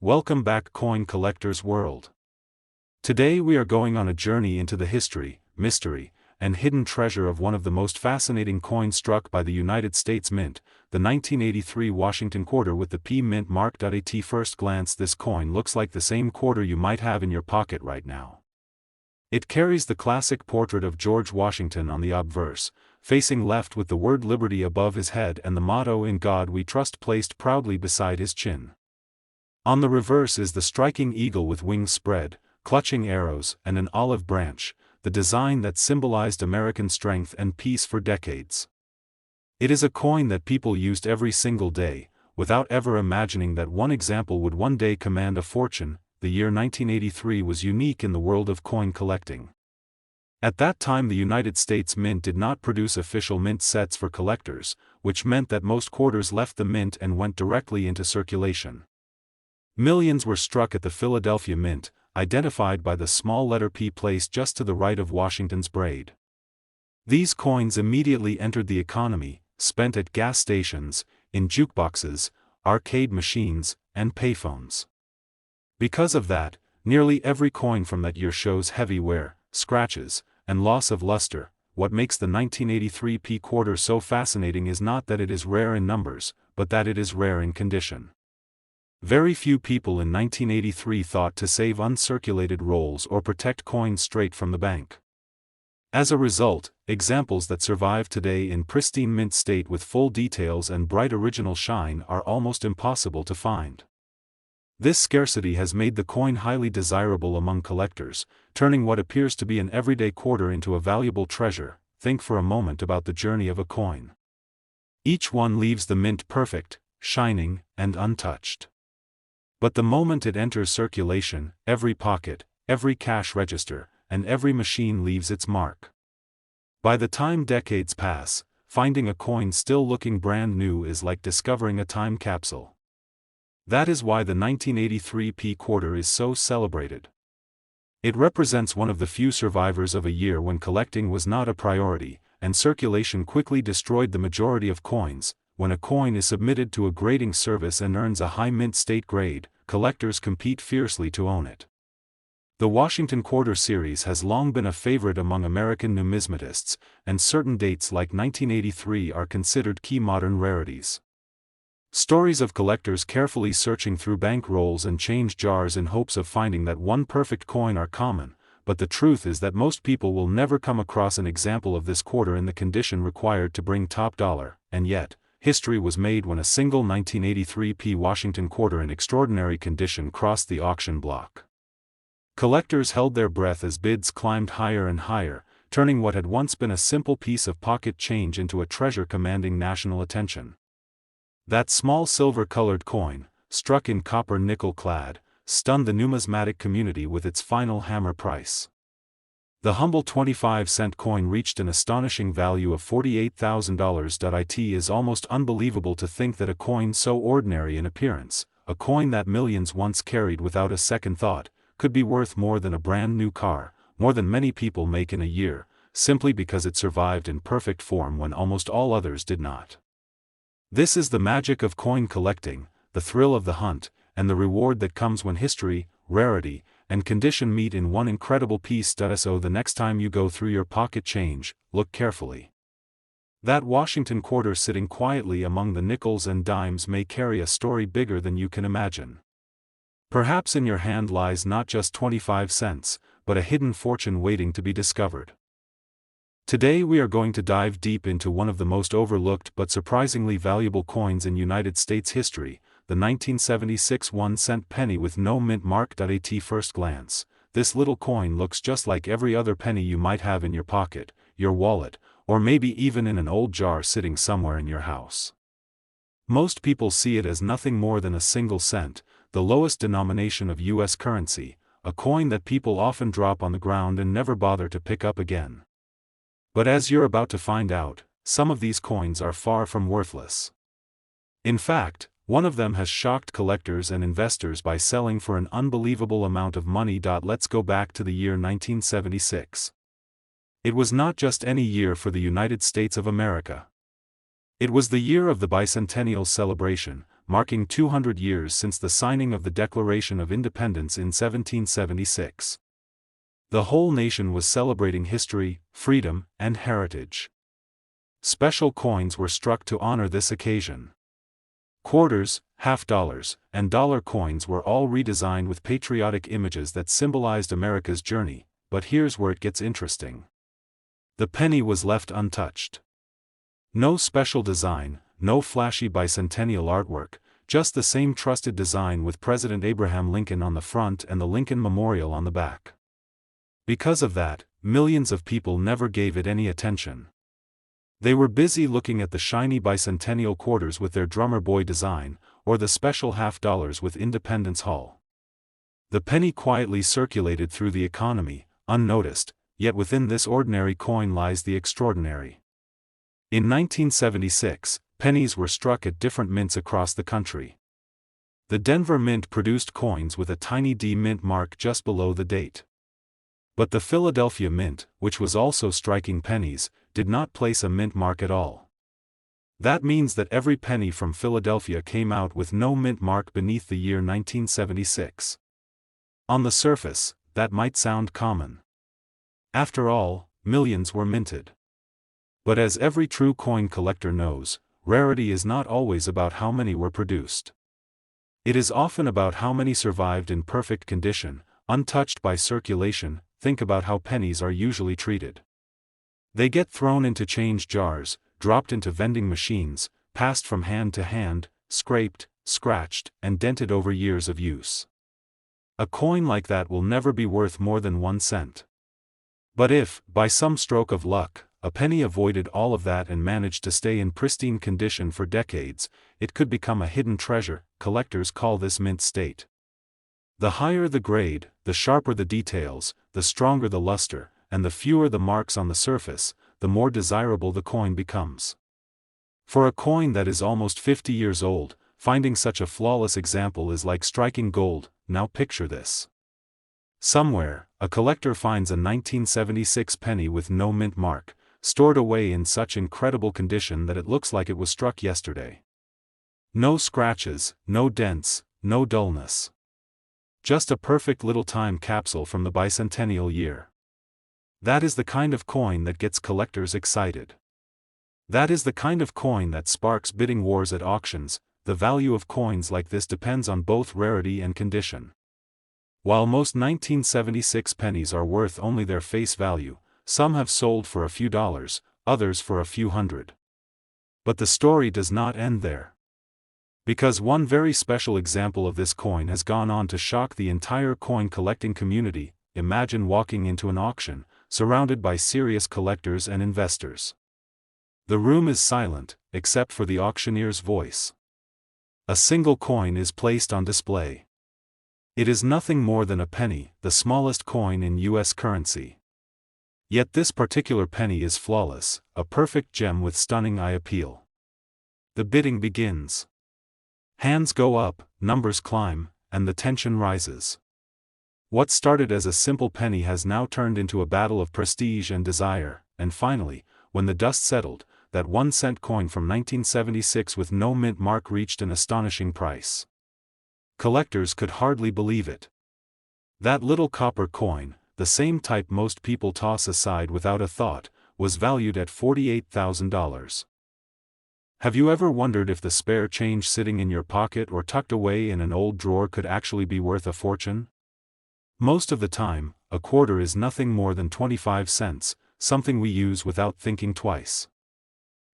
Welcome back, coin collector's world. Today we are going on a journey into the history, mystery, and hidden treasure of one of the most fascinating coins struck by the United States Mint, the 1983 Washington quarter with the P Mint mark. At first glance, this coin looks like the same quarter you might have in your pocket right now. It carries the classic portrait of George Washington on the obverse, facing left with the word liberty above his head and the motto "In God We Trust" placed proudly beside his chin. On the reverse is the striking eagle with wings spread, clutching arrows and an olive branch, the design that symbolized American strength and peace for decades. It is a coin that people used every single day, without ever imagining that one example would one day command a fortune. The year 1983 was unique in the world of coin collecting. At that time, the United States Mint did not produce official mint sets for collectors, which meant that most quarters left the mint and went directly into circulation. Millions were struck at the Philadelphia Mint, identified by the small letter P placed just to the right of Washington's braid. These coins immediately entered the economy, spent at gas stations, in jukeboxes, arcade machines, and payphones. Because of that, nearly every coin from that year shows heavy wear, scratches, and loss of luster. What makes the 1983 P quarter so fascinating is not that it is rare in numbers, but that it is rare in condition. Very few people in 1983 thought to save uncirculated rolls or protect coins straight from the bank. As a result, examples that survive today in pristine mint state with full details and bright original shine are almost impossible to find. This scarcity has made the coin highly desirable among collectors, turning what appears to be an everyday quarter into a valuable treasure. Think for a moment about the journey of a coin. Each one leaves the mint perfect, shining, and untouched. But the moment it enters circulation, every pocket, every cash register, and every machine leaves its mark. By the time decades pass, finding a coin still looking brand new is like discovering a time capsule. That is why the 1983 P quarter is so celebrated. It represents one of the few survivors of a year when collecting was not a priority, and circulation quickly destroyed the majority of coins. When a coin is submitted to a grading service and earns a high mint state grade, collectors compete fiercely to own it. The Washington Quarter series has long been a favorite among American numismatists, and certain dates like 1983 are considered key modern rarities. Stories of collectors carefully searching through bank rolls and change jars in hopes of finding that one perfect coin are common, but the truth is that most people will never come across an example of this quarter in the condition required to bring top dollar, and yet, history was made when a single 1983 P Washington quarter in extraordinary condition crossed the auction block. Collectors held their breath as bids climbed higher and higher, turning what had once been a simple piece of pocket change into a treasure commanding national attention. That small silver-colored coin, struck in copper nickel-clad, stunned the numismatic community with its final hammer price. The humble 25-cent coin reached an astonishing value of $48,000. It is almost unbelievable to think that a coin so ordinary in appearance, a coin that millions once carried without a second thought, could be worth more than a brand new car, more than many people make in a year, simply because it survived in perfect form when almost all others did not. This is the magic of coin collecting, the thrill of the hunt, and the reward that comes when history, rarity, and condition meet in one incredible piece. So the next time you go through your pocket change, look carefully. That Washington quarter sitting quietly among the nickels and dimes may carry a story bigger than you can imagine. Perhaps in your hand lies not just 25 cents, but a hidden fortune waiting to be discovered. Today we are going to dive deep into one of the most overlooked but surprisingly valuable coins in United States history, the 1976 1-cent penny with no mint mark. At first glance, this little coin looks just like every other penny you might have in your pocket, your wallet, or maybe even in an old jar sitting somewhere in your house. Most people see it as nothing more than a single cent, the lowest denomination of U.S. currency, a coin that people often drop on the ground and never bother to pick up again. But as you're about to find out, some of these coins are far from worthless. In fact, one of them has shocked collectors and investors by selling for an unbelievable amount of money. Let's go back to the year 1976. It was not just any year for the United States of America. It was the year of the bicentennial celebration, marking 200 years since the signing of the Declaration of Independence in 1776. The whole nation was celebrating history, freedom, and heritage. Special coins were struck to honor this occasion. Quarters, half dollars, and dollar coins were all redesigned with patriotic images that symbolized America's journey, but here's where it gets interesting. The penny was left untouched. No special design, no flashy bicentennial artwork, just the same trusted design with President Abraham Lincoln on the front and the Lincoln Memorial on the back. Because of that, millions of people never gave it any attention. They were busy looking at the shiny bicentennial quarters with their drummer boy design, or the special half dollars with Independence Hall. The penny quietly circulated through the economy, unnoticed, yet within this ordinary coin lies the extraordinary. In 1976, pennies were struck at different mints across the country. The Denver Mint produced coins with a tiny D mint mark just below the date. But the Philadelphia Mint, which was also striking pennies, did not place a mint mark at all. That means that every penny from Philadelphia came out with no mint mark beneath the year 1976. On the surface, that might sound common. After all, millions were minted. But as every true coin collector knows, rarity is not always about how many were produced. It is often about how many survived in perfect condition, untouched by circulation. Think about how pennies are usually treated. They get thrown into change jars, dropped into vending machines, passed from hand to hand, scraped, scratched, and dented over years of use. A coin like that will never be worth more than 1 cent. But if, by some stroke of luck, a penny avoided all of that and managed to stay in pristine condition for decades, it could become a hidden treasure. Collectors call this mint state. The higher the grade, the sharper the details, the stronger the luster, and the fewer the marks on the surface, the more desirable the coin becomes. For a coin that is almost 50 years old, finding such a flawless example is like striking gold. Now picture this. Somewhere, a collector finds a 1976 penny with no mint mark, stored away in such incredible condition that it looks like it was struck yesterday. No scratches, no dents, no dullness. Just a perfect little time capsule from the bicentennial year. That is the kind of coin that gets collectors excited. That is the kind of coin that sparks bidding wars at auctions. The value of coins like this depends on both rarity and condition. While most 1976 pennies are worth only their face value, some have sold for a few dollars, others for a few hundred. But the story does not end there. Because one very special example of this coin has gone on to shock the entire coin collecting community. Imagine walking into an auction, surrounded by serious collectors and investors. The room is silent, except for the auctioneer's voice. A single coin is placed on display. It is nothing more than a penny, the smallest coin in U.S. currency. Yet this particular penny is flawless, a perfect gem with stunning eye appeal. The bidding begins. Hands go up, numbers climb, and the tension rises. What started as a simple penny has now turned into a battle of prestige and desire, and finally, when the dust settled, that 1 cent coin from 1976 with no mint mark reached an astonishing price. Collectors could hardly believe it. That little copper coin, the same type most people toss aside without a thought, was valued at $48,000. Have you ever wondered if the spare change sitting in your pocket or tucked away in an old drawer could actually be worth a fortune? Most of the time, a quarter is nothing more than 25 cents, something we use without thinking twice.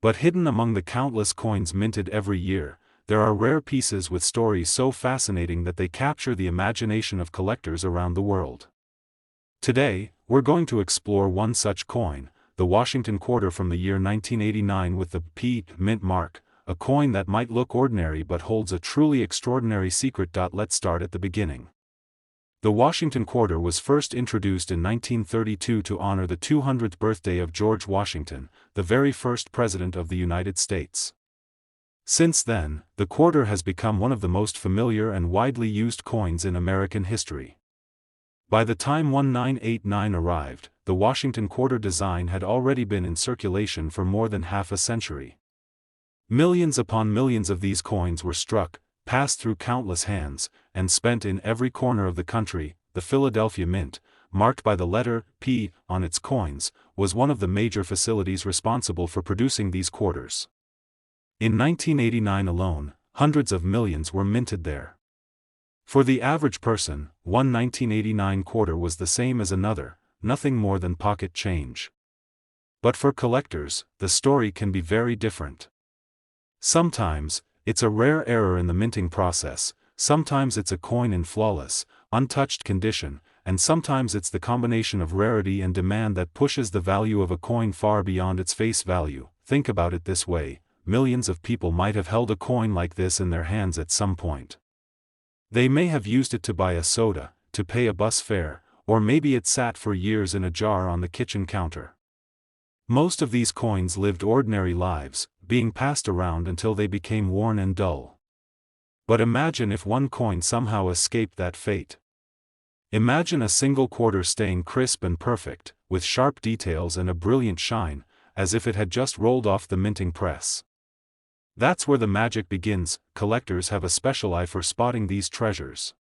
But hidden among the countless coins minted every year, there are rare pieces with stories so fascinating that they capture the imagination of collectors around the world. Today, we're going to explore one such coin, the Washington quarter from the year 1989 with the P mint mark, a coin that might look ordinary but holds a truly extraordinary secret. Let's start at the beginning. The Washington quarter was first introduced in 1932 to honor the 200th birthday of George Washington, the very first president of the United States. Since then, the quarter has become one of the most familiar and widely used coins in American history. By the time 1989 arrived, the Washington quarter design had already been in circulation for more than half a century. Millions upon millions of these coins were struck, passed through countless hands, and spent in every corner of the country. The Philadelphia Mint, marked by the letter P on its coins, was one of the major facilities responsible for producing these quarters. In 1989 alone, hundreds of millions were minted there. For the average person, one 1989 quarter was the same as another, nothing more than pocket change. But for collectors, the story can be very different. Sometimes, it's a rare error in the minting process, sometimes it's a coin in flawless, untouched condition, and sometimes it's the combination of rarity and demand that pushes the value of a coin far beyond its face value. Think about it this way: millions of people might have held a coin like this in their hands at some point. They may have used it to buy a soda, to pay a bus fare, or maybe it sat for years in a jar on the kitchen counter. Most of these coins lived ordinary lives, being passed around until they became worn and dull. But imagine if one coin somehow escaped that fate. Imagine a single quarter staying crisp and perfect, with sharp details and a brilliant shine, as if it had just rolled off the minting press. That's where the magic begins. Collectors have a special eye for spotting these treasures.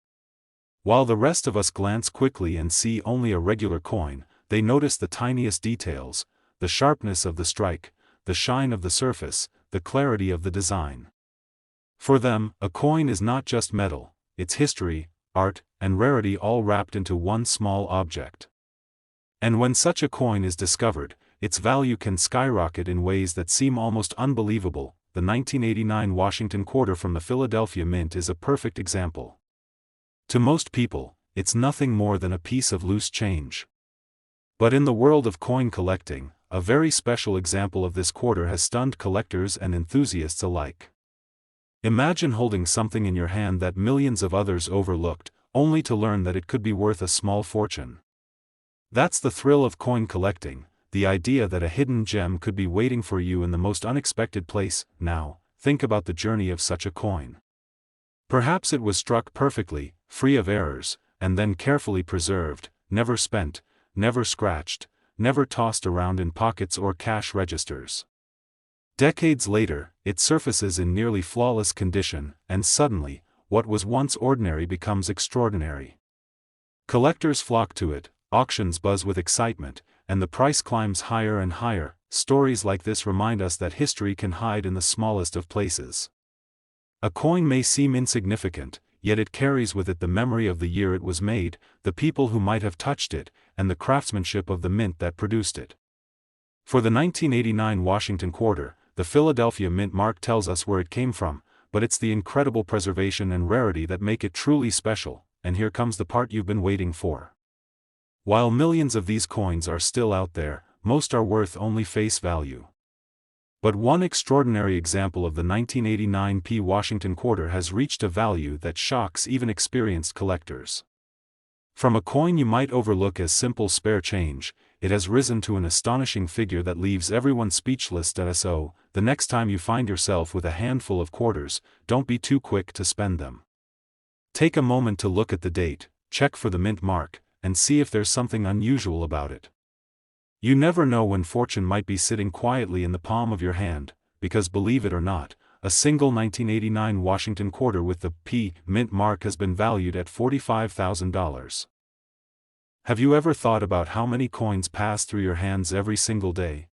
While the rest of us glance quickly and see only a regular coin, they notice the tiniest details, the sharpness of the strike, the shine of the surface, the clarity of the design. For them, a coin is not just metal, it's history, art, and rarity all wrapped into one small object. And when such a coin is discovered, its value can skyrocket in ways that seem almost unbelievable. The 1989 Washington quarter from the Philadelphia Mint is a perfect example. To most people, it's nothing more than a piece of loose change. But in the world of coin collecting, a very special example of this quarter has stunned collectors and enthusiasts alike. Imagine holding something in your hand that millions of others overlooked, only to learn that it could be worth a small fortune. That's the thrill of coin collecting, the idea that a hidden gem could be waiting for you in the most unexpected place. Now, think about the journey of such a coin. Perhaps it was struck perfectly, free of errors, and then carefully preserved, never spent, never scratched, never tossed around in pockets or cash registers. Decades later, it surfaces in nearly flawless condition, and suddenly, what was once ordinary becomes extraordinary. Collectors flock to it, auctions buzz with excitement, and the price climbs higher and higher. Stories like this remind us that history can hide in the smallest of places. A coin may seem insignificant, yet it carries with it the memory of the year it was made, the people who might have touched it, and the craftsmanship of the mint that produced it. For the 1989 Washington quarter, the Philadelphia Mint mark tells us where it came from, but it's the incredible preservation and rarity that make it truly special. And here comes the part you've been waiting for. While millions of these coins are still out there, most are worth only face value. But one extraordinary example of the 1989 Washington quarter has reached a value that shocks even experienced collectors. From a coin you might overlook as simple spare change, it has risen to an astonishing figure that leaves everyone speechless. So, the next time you find yourself with a handful of quarters, don't be too quick to spend them. Take a moment to look at the date, check for the mint mark, and see if there's something unusual about it. You never know when fortune might be sitting quietly in the palm of your hand, because believe it or not, a single 1989 Washington quarter with the P mint mark has been valued at $45,000. Have you ever thought about how many coins pass through your hands every single day?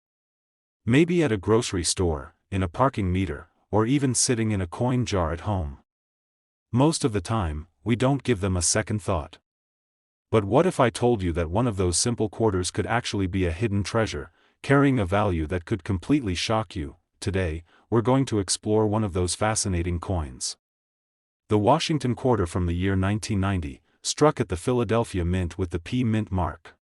Maybe at a grocery store, in a parking meter, or even sitting in a coin jar at home. Most of the time, we don't give them a second thought. But what if I told you that one of those simple quarters could actually be a hidden treasure, carrying a value that could completely shock you? Today, we're going to explore one of those fascinating coins. The Washington quarter from the year 1990, struck at the Philadelphia Mint with the P mint mark.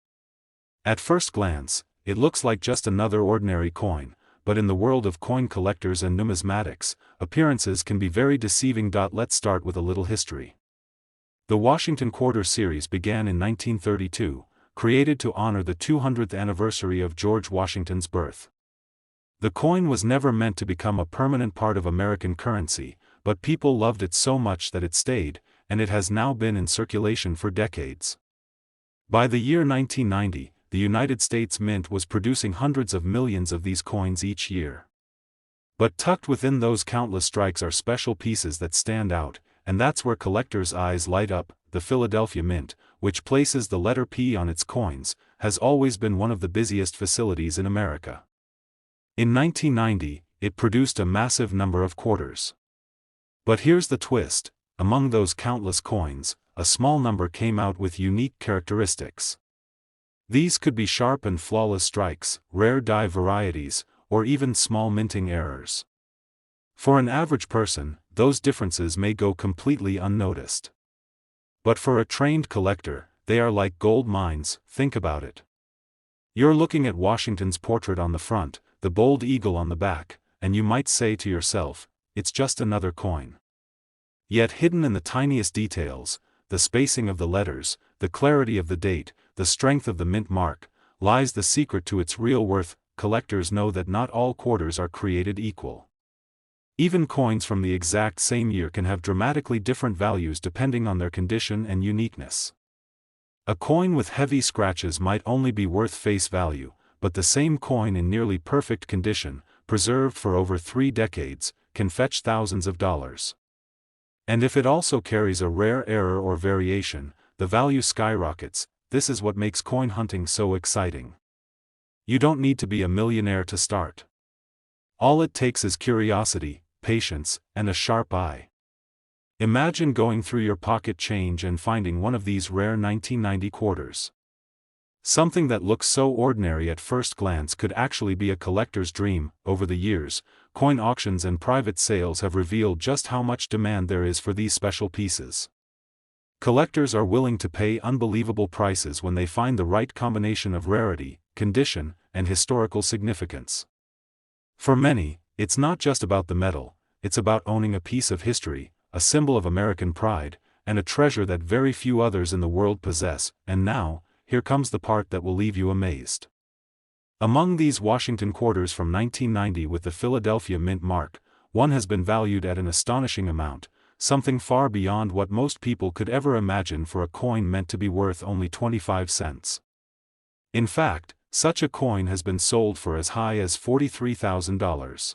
At first glance, it looks like just another ordinary coin, but in the world of coin collectors and numismatics, appearances can be very deceiving. Let's start with a little history. The Washington Quarter series began in 1932, created to honor the 200th anniversary of George Washington's birth. The coin was never meant to become a permanent part of American currency, but people loved it so much that it stayed, and it has now been in circulation for decades. By the year 1990, the United States Mint was producing hundreds of millions of these coins each year. But tucked within those countless strikes are special pieces that stand out, and that's where collectors' eyes light up. The Philadelphia Mint, which places the letter P on its coins, has always been one of the busiest facilities in America. In 1990, it produced a massive number of quarters. But here's the twist: among those countless coins, a small number came out with unique characteristics. These could be sharp and flawless strikes, rare die varieties, or even small minting errors. For an average person, those differences may go completely unnoticed. But for a trained collector, they are like gold mines. Think about it. You're looking at Washington's portrait on the front, the bold eagle on the back, and you might say to yourself, it's just another coin. Yet hidden in the tiniest details, the spacing of the letters, the clarity of the date, the strength of the mint mark, lies the secret to its real worth. Collectors know that not all quarters are created equal. Even coins from the exact same year can have dramatically different values depending on their condition and uniqueness. A coin with heavy scratches might only be worth face value, but the same coin in nearly perfect condition, preserved for over 3 decades, can fetch thousands of dollars. And if it also carries a rare error or variation, the value skyrockets. This is what makes coin hunting so exciting. You don't need to be a millionaire to start. All it takes is curiosity, patience, and a sharp eye. Imagine going through your pocket change and finding one of these rare 1990 quarters. Something that looks so ordinary at first glance could actually be a collector's dream. Over the years, coin auctions and private sales have revealed just how much demand there is for these special pieces. Collectors are willing to pay unbelievable prices when they find the right combination of rarity, condition, and historical significance. For many, it's not just about the metal, it's about owning a piece of history, a symbol of American pride, and a treasure that very few others in the world possess. And now, here comes the part that will leave you amazed. Among these Washington quarters from 1990 with the Philadelphia Mint mark, one has been valued at an astonishing amount, something far beyond what most people could ever imagine for a coin meant to be worth only 25 cents. In fact, such a coin has been sold for as high as $43,000.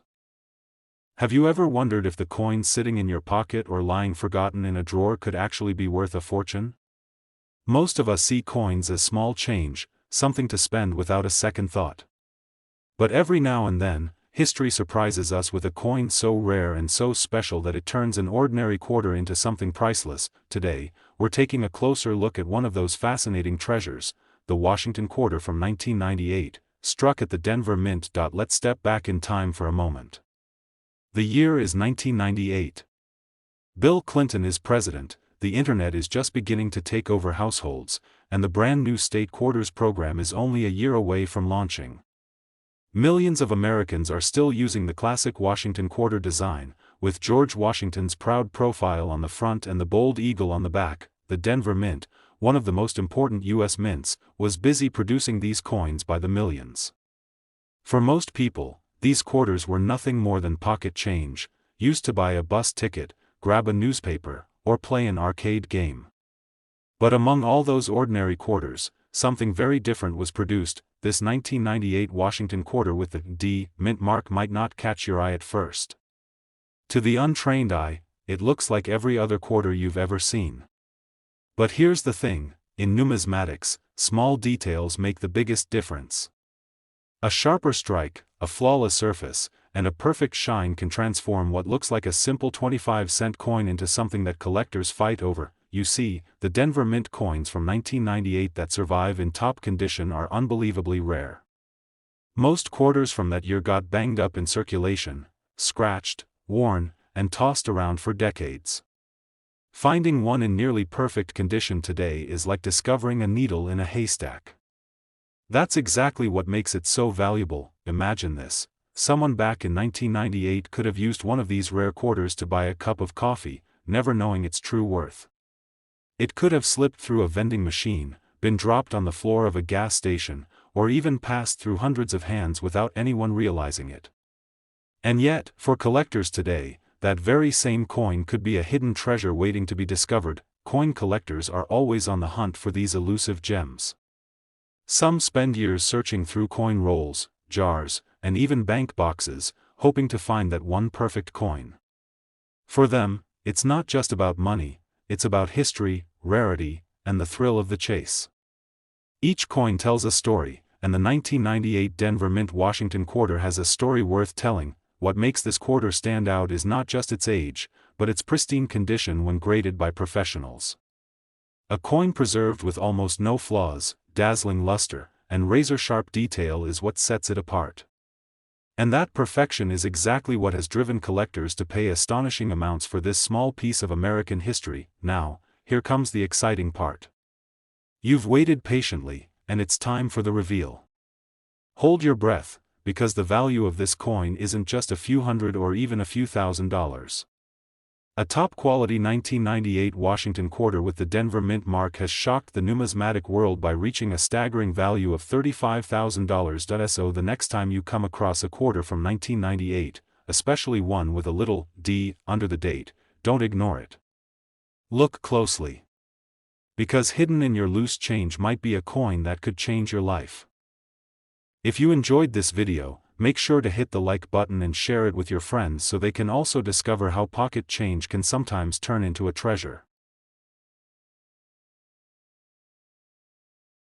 Have you ever wondered if the coin sitting in your pocket or lying forgotten in a drawer could actually be worth a fortune? Most of us see coins as small change, something to spend without a second thought. But every now and then, history surprises us with a coin so rare and so special that it turns an ordinary quarter into something priceless. Today, we're taking a closer look at one of those fascinating treasures, the Washington quarter from 1998, struck at the Denver Mint. Let's step back in time for a moment. The year is 1998. Bill Clinton is president, the internet is just beginning to take over households, and the brand new state quarters program is only a year away from launching. Millions of Americans are still using the classic Washington quarter design, with George Washington's proud profile on the front and the bold eagle on the back. The Denver Mint, one of the most important U.S. mints, was busy producing these coins by the millions. For most people, these quarters were nothing more than pocket change, used to buy a bus ticket, grab a newspaper, or play an arcade game. But among all those ordinary quarters, something very different was produced. This 1998 Washington quarter with the D Mint mark might not catch your eye at first. To the untrained eye, it looks like every other quarter you've ever seen. But here's the thing, in numismatics, small details make the biggest difference. A sharper strike, a flawless surface, and a perfect shine can transform what looks like a simple 25-cent coin into something that collectors fight over. You see, the Denver Mint coins from 1998 that survive in top condition are unbelievably rare. Most quarters from that year got banged up in circulation, scratched, worn, and tossed around for decades. Finding one in nearly perfect condition today is like discovering a needle in a haystack. That's exactly what makes it so valuable. Imagine this: someone back in 1998 could have used one of these rare quarters to buy a cup of coffee, never knowing its true worth. It could have slipped through a vending machine, been dropped on the floor of a gas station, or even passed through hundreds of hands without anyone realizing it. And yet, for collectors today, that very same coin could be a hidden treasure waiting to be discovered. Coin collectors are always on the hunt for these elusive gems. Some spend years searching through coin rolls, jars, and even bank boxes, hoping to find that one perfect coin. For them, it's not just about money, it's about history, rarity, and the thrill of the chase. Each coin tells a story, and the 1998 Denver Mint Washington quarter has a story worth telling. What makes this quarter stand out is not just its age, but its pristine condition when graded by professionals. A coin preserved with almost no flaws, dazzling luster, and razor-sharp detail is what sets it apart. And that perfection is exactly what has driven collectors to pay astonishing amounts for this small piece of American history. Now, here comes the exciting part. You've waited patiently, and it's time for the reveal. Hold your breath, because the value of this coin isn't just a few hundred or even a few $1,000s. A top-quality 1998 Washington quarter with the Denver Mint mark has shocked the numismatic world by reaching a staggering value of $35,000. So the next time you come across a quarter from 1998, especially one with a little "D" under the date, don't ignore it. Look closely. Because hidden in your loose change might be a coin that could change your life. If you enjoyed this video, make sure to hit the like button and share it with your friends so they can also discover how pocket change can sometimes turn into a treasure.